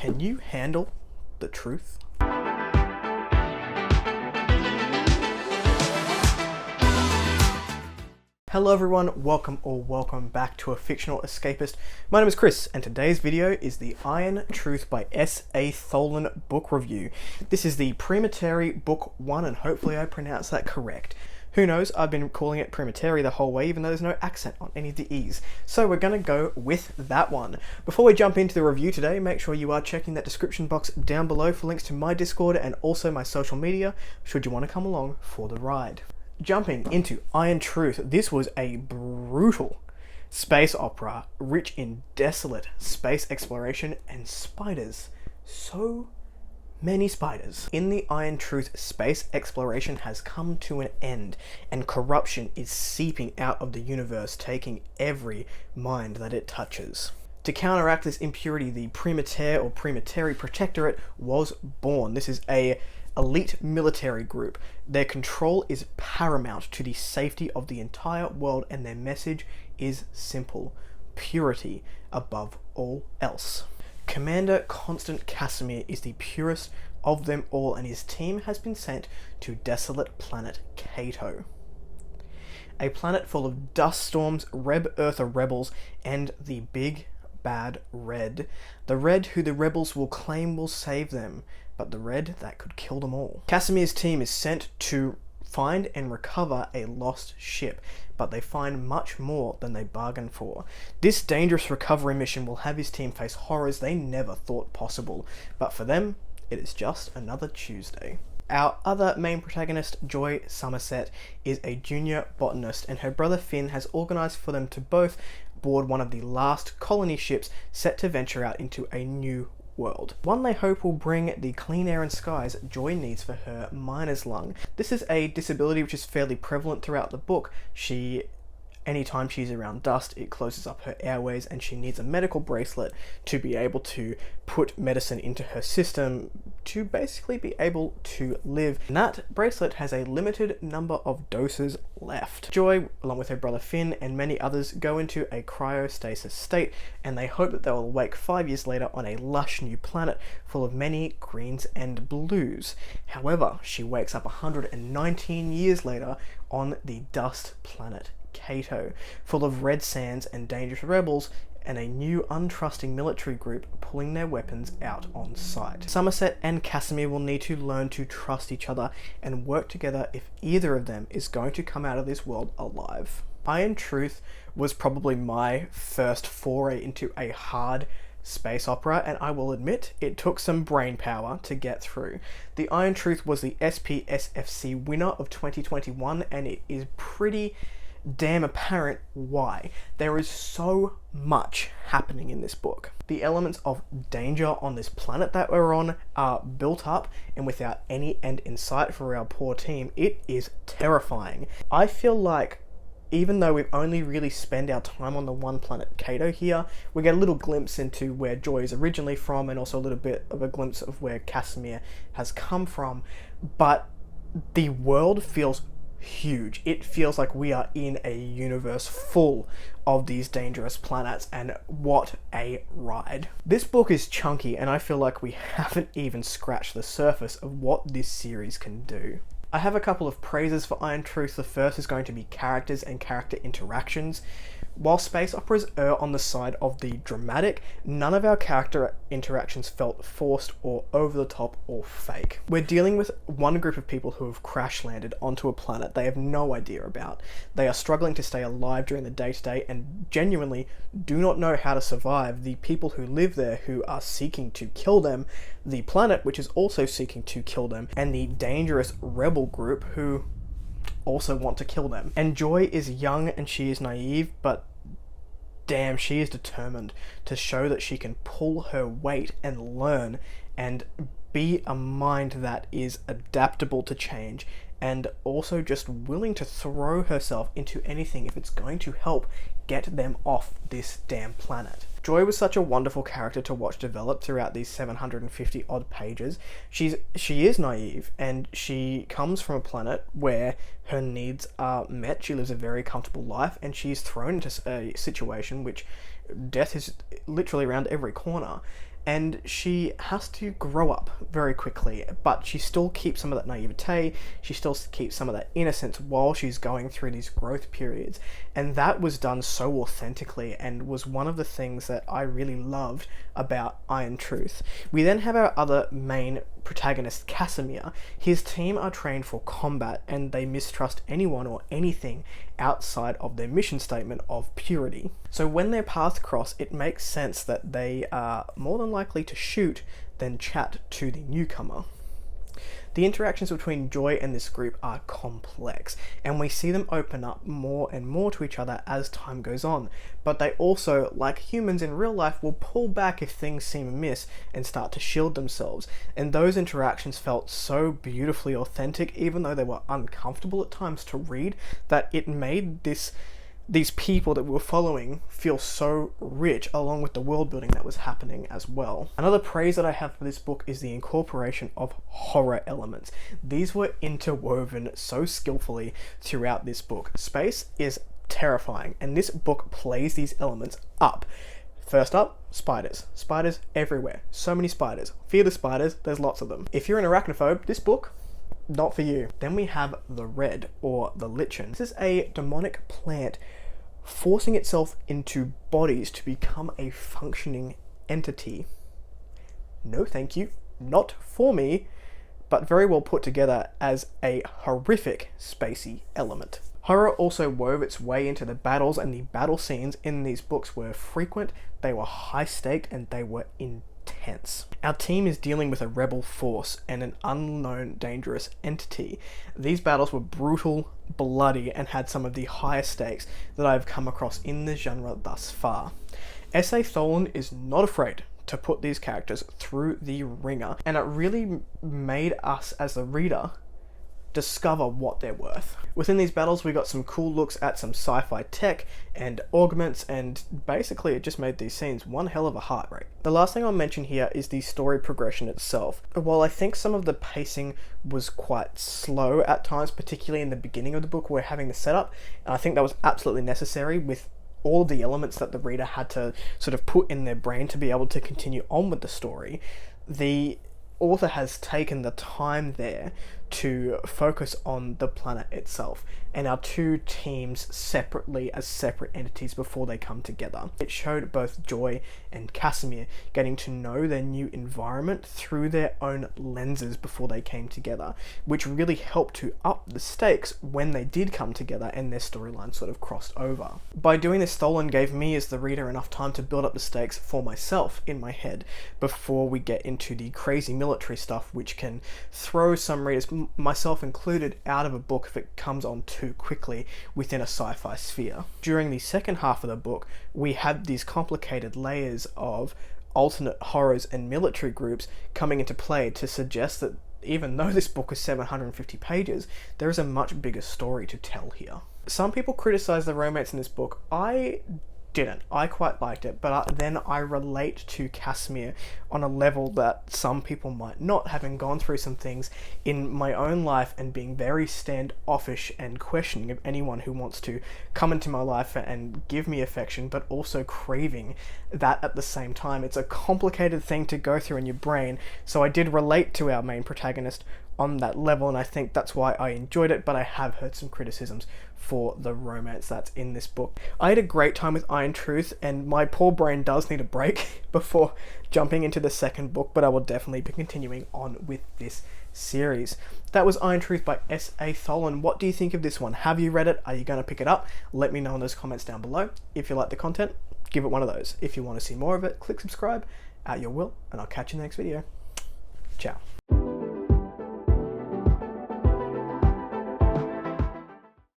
Can you handle the truth? Hello everyone, welcome back to A Fictional Escapist. My name is Kris, and today's video is the Iron Truth by S.A. Tholen book review. This is the Primateri Book 1, and hopefully I pronounced that correct. Who knows, I've been calling it Primateri the whole way, even though there's no accent on any of the E's. So we're gonna go with that one. Before we jump into the review today, make sure you are checking that description box down below for links to my Discord and also my social media, should you want to come along for the ride. Jumping into Iron Truth, this was a brutal space opera, rich in desolate space exploration and spiders. So many spiders. In the Iron Truth, space exploration has come to an end, and corruption is seeping out of the universe, taking every mind that it touches. To counteract this impurity, the Primateri Protectorate was born. This is a elite military group. Their control is paramount to the safety of the entire world, and their message is simple: purity above all else. Commander Constant Casimir is the purest of them all, and his team has been sent to desolate planet Cato. A planet full of dust storms, Earther rebels, and the big bad Red. The Red who the rebels will claim will save them, but the Red that could kill them all. Casimir's team is sent to find and recover a lost ship, but they find much more than they bargained for. This dangerous recovery mission will have his team face horrors they never thought possible, but for them, it is just another Tuesday. Our other main protagonist, Joy Somerset, is a junior botanist, and her brother Finn has organised for them to both board one of the last colony ships set to venture out into a new world. One they hope will bring the clean air and skies Joy needs for her miner's lung. This is a disability which is fairly prevalent throughout the book. Anytime she's around dust, it closes up her airways, and she needs a medical bracelet to be able to put medicine into her system to basically be able to live. And that bracelet has a limited number of doses left. Joy, along with her brother Finn and many others, go into a cryostasis state, and they hope that they will awake 5 years later on a lush new planet full of many greens and blues. However, she wakes up 119 years later on the dust planet Cato, full of red sands and dangerous rebels, and a new untrusting military group pulling their weapons out on sight. Somerset and Casimir will need to learn to trust each other and work together if either of them is going to come out of this world alive. Iron Truth was probably my first foray into a hard space opera, and I will admit it took some brain power to get through. The Iron Truth was the SPSFC winner of 2021, and it is pretty damn apparent why. There is so much happening in this book. The elements of danger on this planet that we're on are built up, and without any end in sight for our poor team, it is terrifying. I feel like even though we've only really spent our time on the one planet Cato here, we get a little glimpse into where Joy is originally from, and also a little bit of a glimpse of where Casimir has come from, but the world feels huge. It feels like we are in a universe full of these dangerous planets, and what a ride. This book is chunky, and I feel like we haven't even scratched the surface of what this series can do. I have a couple of praises for Iron Truth. The first is going to be characters and character interactions. While space operas err on the side of the dramatic, none of our character interactions felt forced or over the top or fake. We're dealing with one group of people who have crash landed onto a planet they have no idea about. They are struggling to stay alive during the day-to-day and genuinely do not know how to survive. The people who live there who are seeking to kill them, the planet which is also seeking to kill them, and the dangerous rebel group who also want to kill them. And Joy is young and she is naive, but damn, she is determined to show that she can pull her weight and learn and be a mind that is adaptable to change, and also just willing to throw herself into anything if it's going to help get them off this damn planet. Joy was such a wonderful character to watch develop throughout these 750 odd pages. She is naive, and she comes from a planet where her needs are met. She lives a very comfortable life, and she's thrown into a situation which death is literally around every corner. and she has to grow up very quickly, but she still keeps some of that naivete, she still keeps some of that innocence while she's going through these growth periods, and that was done so authentically and was one of the things that I really loved about Iron Truth. We then have our other main protagonist, Casimir. His team are trained for combat and they mistrust anyone or anything outside of their mission statement of purity. So when their paths cross, it makes sense that they are more than likely to shoot than chat to the newcomer. The interactions between Joy and this group are complex, and we see them open up more and more to each other as time goes on, but they also, like humans in real life, will pull back if things seem amiss and start to shield themselves, and those interactions felt so beautifully authentic, even though they were uncomfortable at times to read, that it made these people that we were following feel so rich, along with the world building that was happening as well. Another praise that I have for this book is the incorporation of horror elements. These were interwoven so skillfully throughout this book. Space is terrifying, and this book plays these elements up. First up, spiders. Spiders everywhere. So many spiders. Fear the spiders, there's lots of them. If you're an arachnophobe, this book, not for you. Then we have the red, or the lichen. This is a demonic plant forcing itself into bodies to become a functioning entity. No thank you, not for me, but very well put together as a horrific spacey element. Horror also wove its way into the battles, and the battle scenes in these books were frequent, they were high staked, and they were intense. Our team is dealing with a rebel force and an unknown dangerous entity. These battles were brutal, bloody, and had some of the highest stakes that I've come across in the genre thus far. S.A. Tholen is not afraid to put these characters through the ringer, and it really made us as the reader discover what they're worth. Within these battles we got some cool looks at some sci-fi tech and augments, and basically it just made these scenes one hell of a heart rate. The last thing I'll mention here is the story progression itself. While I think some of the pacing was quite slow at times, particularly in the beginning of the book where having the setup, and I think that was absolutely necessary with all the elements that the reader had to sort of put in their brain to be able to continue on with the story, the author has taken the time there to focus on the planet itself and our two teams separately as separate entities before they come together. It showed both Joy and Casimir getting to know their new environment through their own lenses before they came together, which really helped to up the stakes when they did come together and their storyline sort of crossed over. By doing this, Tholen gave me as the reader enough time to build up the stakes for myself in my head before we get into the crazy military stuff, which can throw some readers, myself included, out of a book if it comes on too quickly within a sci-fi sphere. During the second half of the book, we had these complicated layers of alternate horrors and military groups coming into play to suggest that even though this book is 750 pages, there is a much bigger story to tell here. Some people criticize the romance in this book. I didn't. I quite liked it, but then I relate to Casimir on a level that some people might not, having gone through some things in my own life and being very standoffish and questioning of anyone who wants to come into my life and give me affection, but also craving that at the same time. It's a complicated thing to go through in your brain, so I did relate to our main protagonist on that level, and I think that's why I enjoyed it, but I have heard some criticisms for the romance that's in this book. I had a great time with Iron Truth, and my poor brain does need a break before jumping into the second book, but I will definitely be continuing on with this series. That was Iron Truth by S.A. Tholen. What do you think of this one? Have you read it? Are you going to pick it up? Let me know in those comments down below. If you like the content, give it one of those. If you want to see more of it, click subscribe at your will, and I'll catch you in the next video. Ciao.